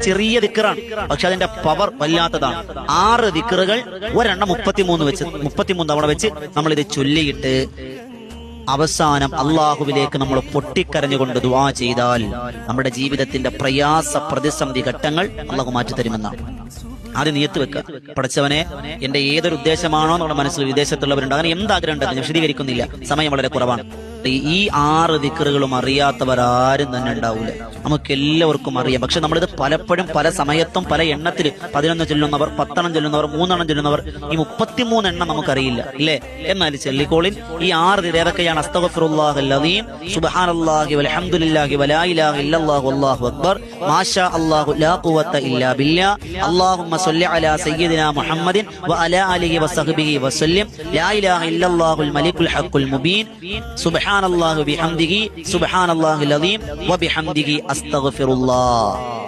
ചെറിയ ദിക്റാണ്, പക്ഷെ അതിന്റെ പവർ വല്ലാത്തതാണ്. 6 ദിക്റുകൾ ഒരെണ്ണം 33 തവണ വെച്ച് നമ്മൾ ഇത് ചൊല്ലിയിട്ട് അവസാനം അള്ളാഹുവിലേക്ക് നമ്മൾ പൊട്ടിക്കരഞ്ഞുകൊണ്ട് ദുആ ചെയ്താൽ നമ്മുടെ ജീവിതത്തിന്റെ പ്രയാസ പ്രതിസന്ധി ഘട്ടങ്ങൾ അള്ളാഹു മാറ്റിത്തരുമെന്നാണ്. ആദ്യം നിയത്ത് വെക്കുക, പഠിച്ചവനെ എന്റെ ഏതൊരു ഉദ്ദേശമാണോ നമ്മുടെ മനസ്സിൽ വിദേശത്തുള്ളവരുണ്ട്, അങ്ങനെ എന്താഗ്രഹം ഉണ്ടെന്ന് ഞാൻ വിശദീകരിക്കുന്നില്ല, സമയം വളരെ കുറവാണ്. ഈ 6 ദിക്റുകളും അറിയാത്തവരാരും തന്നെ ഉണ്ടാവൂല. നമുക്ക് എല്ലാവർക്കും അറിയാം, പക്ഷെ നമ്മളിത് പലപ്പോഴും പല സമയത്തും പല എണ്ണത്തിൽ 11 ചൊല്ലുന്നവർ, 10 ചൊല്ലുന്നവർ, 3 ചൊല്ലുന്നവർ, ഈ 33 എണ്ണം നമുക്കറിയില്ല ഇല്ലേ? എന്നാൽ ചെല്ലിക്കോളിൻ ഈ 6 ഏതൊക്കെയാണ്? അസ്തഗ്ഫിറുല്ലാഹൽ അദീം, സുബ്ഹാനല്ലാഹി വൽഹംദുലില്ലാഹി വലാ ഇലാഹ ഇല്ലല്ലാഹു വല്ലാഹു അക്ബർ, മാഷാ അല്ലാഹു ലാ ഖുവത ഇല്ലാ ബില്ലാ, അല്ലാഹുമ്മ സ്വല്ലി അലാ സയ്യിദിനാ മുഹമ്മദിൻ വഅലാ ആലിഹി വസഹ്ബിഹി വസല്ലം, ലാ ഇലാഹ ഇല്ലല്ലാഹുൽ മലിക്കുൽ ഹഖുൽ മുബീൻ, സുബ്ഹാനല്ലാഹി ബിഹംദിഹി സുബ്ഹാനല്ലാഹിൽ അദീം വബിഹംദിഹി അസ്തഗ്ഫിറുല്ലാഹ്.